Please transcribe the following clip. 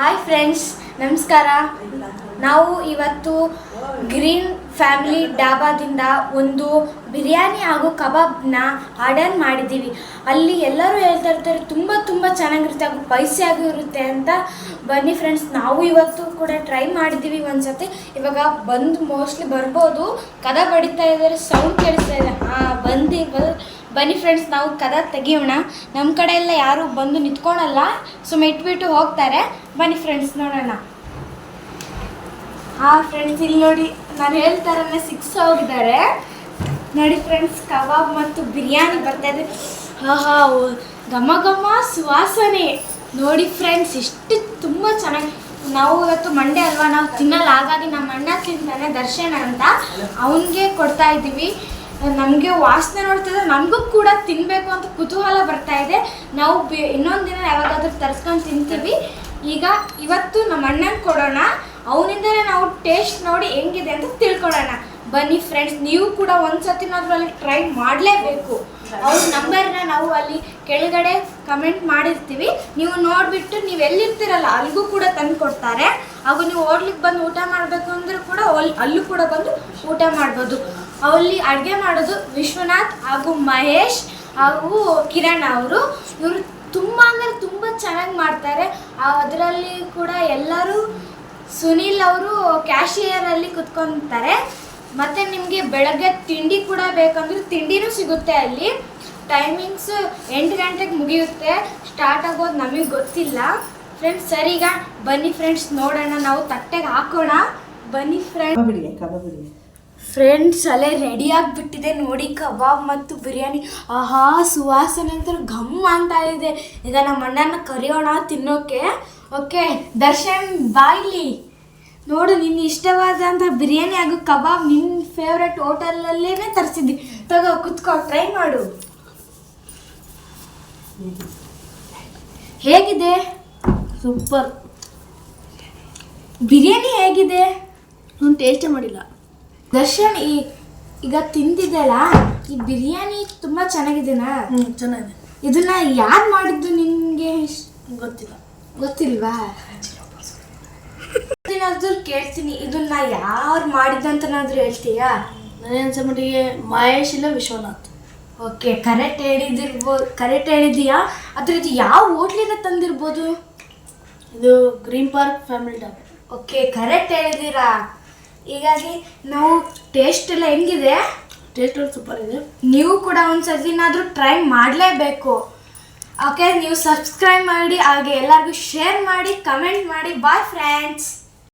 Hi friends, ನಮಸ್ಕಾರ. ನಾವು ಇವತ್ತು ಗ್ರೀನ್ ಫ್ಯಾಮಿಲಿ ಡಾಬಾದಿಂದ ಒಂದು ಬಿರಿಯಾನಿ ಹಾಗೂ ಕಬಾಬ್ನ ಆರ್ಡರ್ ಮಾಡಿದ್ದೀವಿ. ಅಲ್ಲಿ ಎಲ್ಲರೂ ಹೇಳ್ತಾ ಇರ್ತಾರೆ ತುಂಬ ಚೆನ್ನಾಗಿರುತ್ತೆ ಹಾಗೂ ಸ್ಪೈಸಿಯಾಗೂ ಇರುತ್ತೆ ಅಂತ. ಬನ್ನಿ ಫ್ರೆಂಡ್ಸ್, ನಾವು ಇವತ್ತು ಕೂಡ ಟ್ರೈ ಮಾಡಿದ್ದೀವಿ ಒಂದು ಸತಿ. ಇವಾಗ ಬಂದು ಮೋಸ್ಟ್ಲಿ ಬರ್ಬೋದು. ಕದ ಬಡಿತಾ ಇದ್ದಾರೆ, ಸೌಂಡ್ ಕೇಳಿಸ್ತಾ ಇದೆ. ಬನ್ನಿ ಫ್ರೆಂಡ್ಸ್, ನಾವು ಕದ ತೆಗಿಯೋಣ. ನಮ್ಮ ಕಡೆ ಎಲ್ಲ ಯಾರು ಬಂದು ನಿಂತ್ಕೊಳಲ್ಲ, ಸುಮ್ಮನೆ ಇಟ್ಬಿಟ್ಟು ಹೋಗ್ತಾರೆ. ಬನ್ನಿ ಫ್ರೆಂಡ್ಸ್, ನೋಡೋಣ. ಫ್ರೆಂಡ್ಸ್, ಇಲ್ಲಿ ನೋಡಿ, ನಾನು ಹೇಳ್ತಾರಲ್ಲ 6 ಹೋಗಿದ್ದಾರೆ ನೋಡಿ ಫ್ರೆಂಡ್ಸ್. ಕಬಾಬ್ ಮತ್ತು ಬಿರಿಯಾನಿ ಬರ್ತಾಯಿದೆ. ಘಮ ಘಮ ಸುವಾಸನೆ ನೋಡಿ ಫ್ರೆಂಡ್ಸ್, ಎಷ್ಟು ತುಂಬ ಚೆನ್ನಾಗಿ. ನಾವು ಇವತ್ತು ಮಂಡೇ ಅಲ್ವಾ, ನಾವು ತಿನ್ನಲ್ಲ. ಹಾಗಾಗಿ ನಮ್ಮ ಅಣ್ಣ ತಿಂತಾನೆ, ದರ್ಶನ್ ಅಂತ, ಅವನಿಗೆ ಕೊಡ್ತಾ ಇದ್ದೀವಿ. ನಮಗೆ ವಾಸನೆ ನೋಡ್ತಿದ್ರೆ ನಮಗೂ ಕೂಡ ತಿನ್ನಬೇಕು ಅಂತ ಕುತೂಹಲ ಬರ್ತಾ ಇದೆ. ನಾವು ಇನ್ನೊಂದು ದಿನ ಯಾವಾಗಾದ್ರೂ ತರಿಸ್ಕೊಂಡು ತಿಂತೀವಿ. ಇವತ್ತು ನಮ್ಮ ಅಣ್ಣನ ಕೊಡೋಣ, ಅವನಿಂದಲೇ ನಾವು ಟೇಸ್ಟ್ ನೋಡಿ ಹೆಂಗಿದೆ ಅಂತ ತಿಳ್ಕೊಳ್ಳೋಣ. ಬನ್ನಿ ಫ್ರೆಂಡ್ಸ್, ನೀವು ಕೂಡ ಒಂದ್ಸತಿನಾದ್ರೂ ಅಲ್ಲಿ ಟ್ರೈ ಮಾಡಲೇಬೇಕು. ಅವ್ರ ನಂಬರ್ನ ನಾವು ಅಲ್ಲಿ ಕೆಳಗಡೆ ಕಮೆಂಟ್ ಮಾಡಿರ್ತೀವಿ. ನೀವು ನೋಡಿಬಿಟ್ಟು ನೀವು ಎಲ್ಲಿರ್ತೀರಲ್ಲ ಅಲ್ಲಿಗೂ ಕೂಡ ತಂದು ಕೊಡ್ತಾರೆ. ಹಾಗೂ ನೀವು ಹೋಟ್ಲಿಗೆ ಬಂದು ಊಟ ಮಾಡಬೇಕು ಅಂದರೂ ಕೂಡ ಅಲ್ಲೂ ಕೂಡ ಬಂದು ಊಟ ಮಾಡ್ಬೋದು. ಅಲ್ಲಿ ಅಡುಗೆ ಮಾಡೋದು ವಿಶ್ವನಾಥ್ ಹಾಗೂ ಮಹೇಶ್ ಹಾಗೂ ಕಿರಣ್ ಅವರು. ಇವರು ತುಂಬ ಅಂದರೆ ತುಂಬ ಚೆನ್ನಾಗಿ ಮಾಡ್ತಾರೆ. ಅದರಲ್ಲಿ ಕೂಡ ಎಲ್ಲರೂ ಸುನೀಲ್ ಅವರು ಕ್ಯಾಶಿಯರಲ್ಲಿ ಕುತ್ಕೊತಾರೆ. ಮತ್ತು ನಿಮಗೆ ಬೆಳಗ್ಗೆ ತಿಂಡಿ ಕೂಡ ಬೇಕಂದ್ರೆ ತಿಂಡಿನೂ ಸಿಗುತ್ತೆ ಅಲ್ಲಿ. ಟೈಮಿಂಗ್ಸ್ 8 ಗಂಟೆಗೆ ಮುಗಿಯುತ್ತೆ. ಸ್ಟಾರ್ಟ್ ಆಗೋದು ನಮಗೆ ಗೊತ್ತಿಲ್ಲ ಫ್ರೆಂಡ್ಸ್. ಸರಿಗ ಬನ್ನಿ ಫ್ರೆಂಡ್ಸ್, ನೋಡೋಣ. ನಾವು ತಟ್ಟೆಗೆ ಹಾಕೋಣ. ಬನ್ನಿ ಫ್ರೆಂಡ್ಸ್, ಅಲ್ಲೇ ರೆಡಿ ಆಗಿಬಿಟ್ಟಿದೆ ನೋಡಿ ಕಬಾಬ್ ಮತ್ತು ಬಿರಿಯಾನಿ. ಸುವಾಸನೆ ಅಂತ ಘಮ್ ಅಂತ ಇದೆ. ಈಗ ನಮ್ಮ ಅಣ್ಣನ ಕರೆಯೋಣ ತಿನ್ನೋಕೆ. ಓಕೆ ದರ್ಶನ್, ಬಾಯ್ಲಿ ನೋಡು, ನಿನ್ನ ಇಷ್ಟವಾದಂಥ ಬಿರಿಯಾನಿ ಹಾಗೂ ಕಬಾಬ್ ನಿನ್ನ ಫೇವ್ರೆಟ್ ಹೋಟೆಲಲ್ಲೇ ತರಿಸಿದ್ದಿ. ತಗೋ, ಕುತ್ಕೋ, ಟ್ರೈ ಮಾಡು. ಹೇಗಿದೆ? ಸೂಪರ್. ಬಿರಿಯಾನಿ ಹೇಗಿದೆ? ನಾನು ಟೇಸ್ಟೇ ಮಾಡಿಲ್ಲ. ದರ್ಶನ್, ಈಗ ತಿಂದಿದ್ದಲ್ಲ, ಈ ಬಿರಿಯಾನಿ ತುಂಬ ಚೆನ್ನಾಗಿದೆನಾ? ಚೆನ್ನಾಗಿದೆ. ಇದನ್ನ ಯಾರು ಮಾಡಿದ್ದು ನಿನಗೆ? ಗೊತ್ತಿಲ್ವಾ? ಏನಾದರೂ ಕೇಳ್ತೀನಿ, ಇದನ್ನ ಯಾರು ಮಾಡಿದಂತನಾದ್ರೂ ಹೇಳ್ತೀಯಾ? ನನಗೆ ಅನ್ಸೋ ಮಟ್ಟಿಗೆ ಮಹೇಶ್ ಇಲ್ಲ ವಿಶ್ವನಾಥ್. Okay, correct ಹೇಳಿದೀಯಾ. ಅದ್ರ ಇದು ಯಾವ ಹೋಟ್ಲಿಂದ ತಂದಿರ್ಬೋದು? ಇದು Green Park Family Dhaba. Okay, correct ಹೇಳಿದ್ದೀರಾ. ಹೀಗಾಗಿ ನಾವು ಟೇಸ್ಟ್ ಎಲ್ಲ ಹೆಂಗಿದೆ? ಟೇಸ್ಟ್ ಸೂಪರ್ ಇದೆ. ನೀವು ಕೂಡ ಒಂದ್ಸತಿನಾದರೂ ಟ್ರೈ ಮಾಡಲೇಬೇಕು. ಓಕೆ, ನೀವು ಸಬ್ಸ್ಕ್ರೈಬ್ ಮಾಡಿ, ಹಾಗೆ ಎಲ್ಲರಿಗೂ ಶೇರ್ ಮಾಡಿ, ಕಮೆಂಟ್ ಮಾಡಿ. Bye friends.